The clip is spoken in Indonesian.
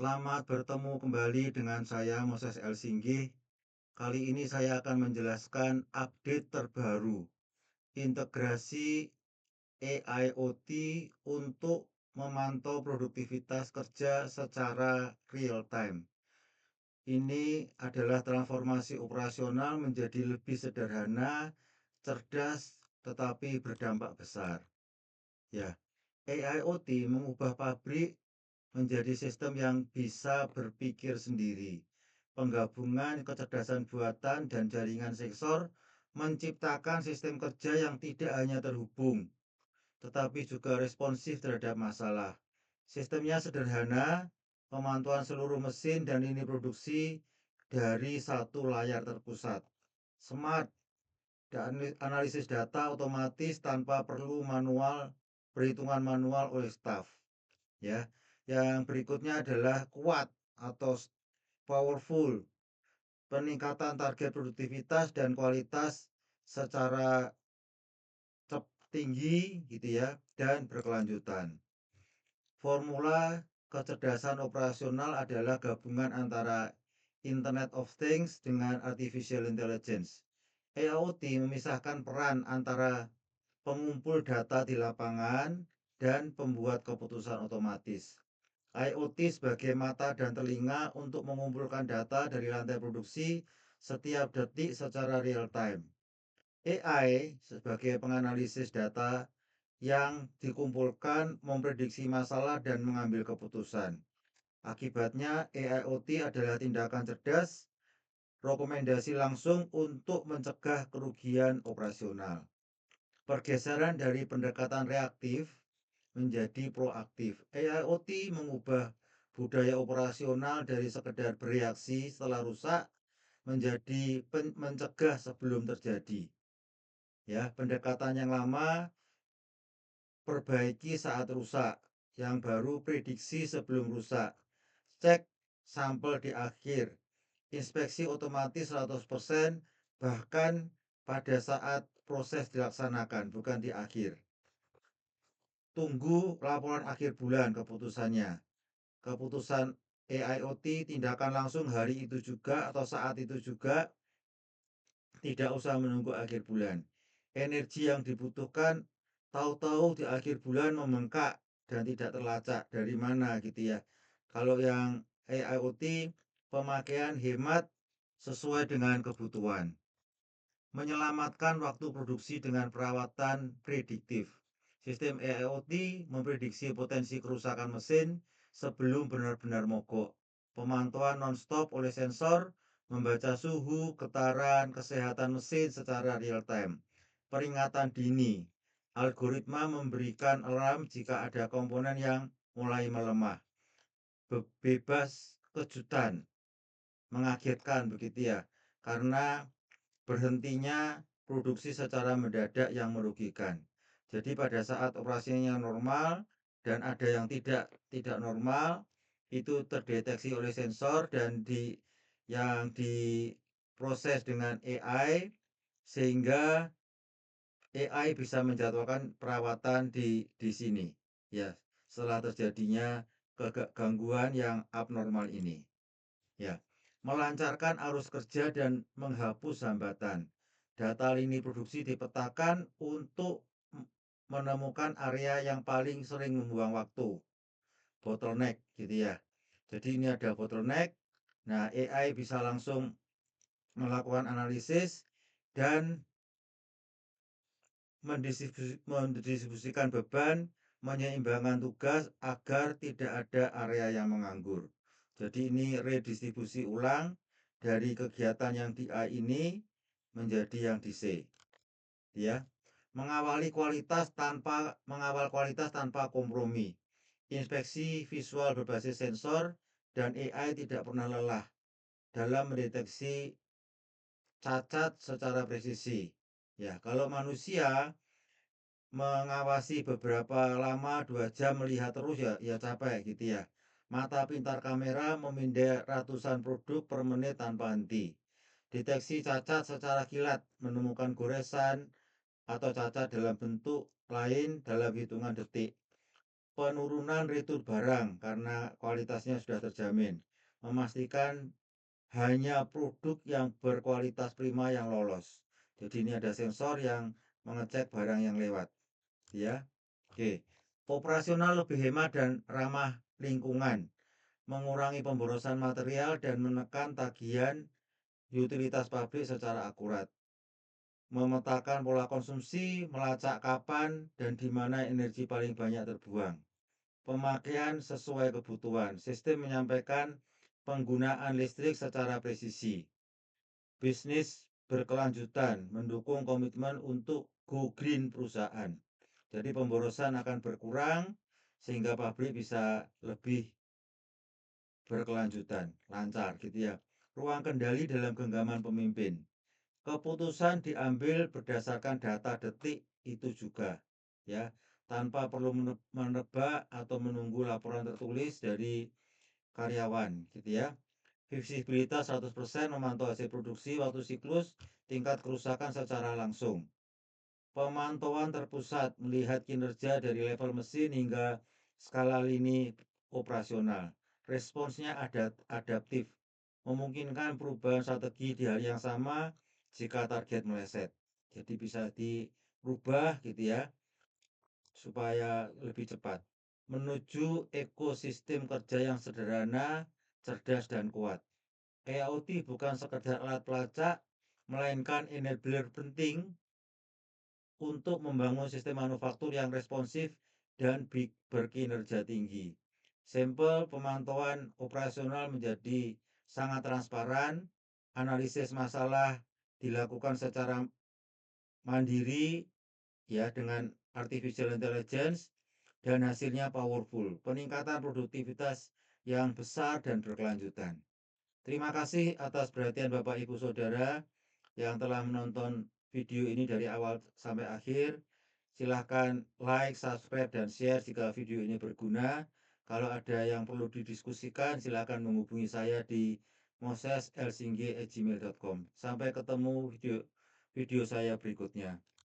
Selamat bertemu kembali dengan saya Moses El Singgih. Kali ini saya akan menjelaskan update terbaru integrasi AIoT untuk memantau produktivitas kerja secara real time. Ini adalah transformasi operasional menjadi lebih sederhana, cerdas, tetapi berdampak besar. Ya, AIoT mengubah pabrik menjadi sistem yang bisa berpikir sendiri. Penggabungan kecerdasan buatan dan jaringan sensor menciptakan sistem kerja yang tidak hanya terhubung, tetapi juga responsif terhadap masalah. Sistemnya sederhana, pemantauan seluruh mesin dan lini produksi dari satu layar terpusat. Smart dan analisis data otomatis tanpa perlu perhitungan manual oleh staf. Ya, yang berikutnya adalah kuat atau powerful, peningkatan target produktivitas dan kualitas secara tinggi gitu ya dan berkelanjutan. Formula kecerdasan operasional adalah gabungan antara Internet of Things dengan Artificial Intelligence. AIoT memisahkan peran antara pengumpul data di lapangan dan pembuat keputusan otomatis. IoT sebagai mata dan telinga untuk mengumpulkan data dari rantai produksi setiap detik secara real time. AI sebagai penganalisis data yang dikumpulkan, memprediksi masalah dan mengambil keputusan. Akibatnya AIoT adalah tindakan cerdas, rekomendasi langsung untuk mencegah kerugian operasional. Pergeseran dari pendekatan reaktif menjadi proaktif. AIoT mengubah budaya operasional dari sekedar bereaksi setelah rusak menjadi mencegah sebelum terjadi. Ya, pendekatan yang lama perbaiki saat rusak, yang baru prediksi sebelum rusak. Cek sampel di akhir. Inspeksi otomatis 100% bahkan pada saat proses dilaksanakan, bukan di akhir. Tunggu laporan akhir bulan keputusannya. Keputusan AIoT tindakan langsung hari itu juga atau saat itu juga, tidak usah menunggu akhir bulan. Energi yang dibutuhkan tahu-tahu di akhir bulan membengkak dan tidak terlacak dari mana gitu ya. Kalau yang AIoT pemakaian hemat sesuai dengan kebutuhan. Menyelamatkan waktu produksi dengan perawatan prediktif. Sistem AIoT memprediksi potensi kerusakan mesin sebelum benar-benar mogok. Pemantauan non-stop oleh sensor, membaca suhu, getaran, kesehatan mesin secara real time. Peringatan dini. Algoritma memberikan alarm jika ada komponen yang mulai melemah. Bebas kejutan, mengagetkan begitu ya. Karena berhentinya produksi secara mendadak yang merugikan. Jadi pada saat operasinya normal dan ada yang tidak normal itu terdeteksi oleh sensor dan yang diproses dengan AI sehingga AI bisa menjadwalkan perawatan di sini. Ya, setelah terjadinya gangguan yang abnormal ini. Ya, melancarkan arus kerja dan menghapus hambatan. Data lini produksi dipetakan untuk menemukan area yang paling sering membuang waktu, bottleneck gitu ya. Jadi ini ada bottleneck. Nah, AI bisa langsung melakukan analisis dan mendistribusikan beban, menyeimbangkan tugas agar tidak ada area yang menganggur. Jadi ini redistribusi ulang dari kegiatan yang di A ini menjadi yang di C. Ya. Mengawal kualitas tanpa kompromi. Inspeksi visual berbasis sensor dan AI tidak pernah lelah dalam mendeteksi cacat secara presisi. Ya, kalau manusia mengawasi beberapa lama 2 jam melihat terus ya capek gitu ya. Mata pintar kamera memindai ratusan produk per menit tanpa henti. Deteksi cacat secara kilat menemukan goresan atau cacat dalam bentuk lain dalam hitungan detik. penurunan retur barang karena kualitasnya sudah terjamin, memastikan hanya produk yang berkualitas prima yang lolos. Jadi ini ada sensor yang mengecek barang yang lewat, ya. Oke, operasional lebih hemat dan ramah lingkungan, mengurangi pemborosan material dan menekan tagihan utilitas pabrik secara akurat, memetakan pola konsumsi, melacak kapan dan di mana energi paling banyak terbuang. Pemakaian sesuai kebutuhan, sistem menyampaikan penggunaan listrik secara presisi. Bisnis berkelanjutan, mendukung komitmen untuk go green perusahaan. Jadi pemborosan akan berkurang sehingga pabrik bisa lebih berkelanjutan, lancar gitu ya. Ruang kendali dalam genggaman pemimpin. Keputusan diambil berdasarkan data detik itu juga, ya, tanpa perlu menebak atau menunggu laporan tertulis dari karyawan, gitu ya. Visibilitas 100% memantau hasil produksi waktu siklus, tingkat kerusakan secara langsung. Pemantauan terpusat melihat kinerja dari level mesin hingga skala lini operasional. Responsnya adaptif, memungkinkan perubahan strategi di hari yang sama jika target meleset. Jadi bisa dirubah gitu ya, supaya lebih cepat. Menuju ekosistem kerja yang sederhana, cerdas dan kuat. AIoT bukan sekedar alat pelacak, melainkan enabler penting untuk membangun sistem manufaktur yang responsif dan berkinerja tinggi. Sampel pemantauan operasional menjadi sangat transparan, analisis masalah dilakukan secara mandiri ya dengan artificial intelligence dan hasilnya powerful, peningkatan produktivitas yang besar dan berkelanjutan. Terima kasih atas perhatian Bapak Ibu Saudara yang telah menonton video ini dari awal sampai akhir. Silahkan like, subscribe, dan share jika video ini berguna. Kalau ada yang perlu didiskusikan, silahkan menghubungi saya di moseselsinggi@gmail.com. Sampai ketemu video saya berikutnya.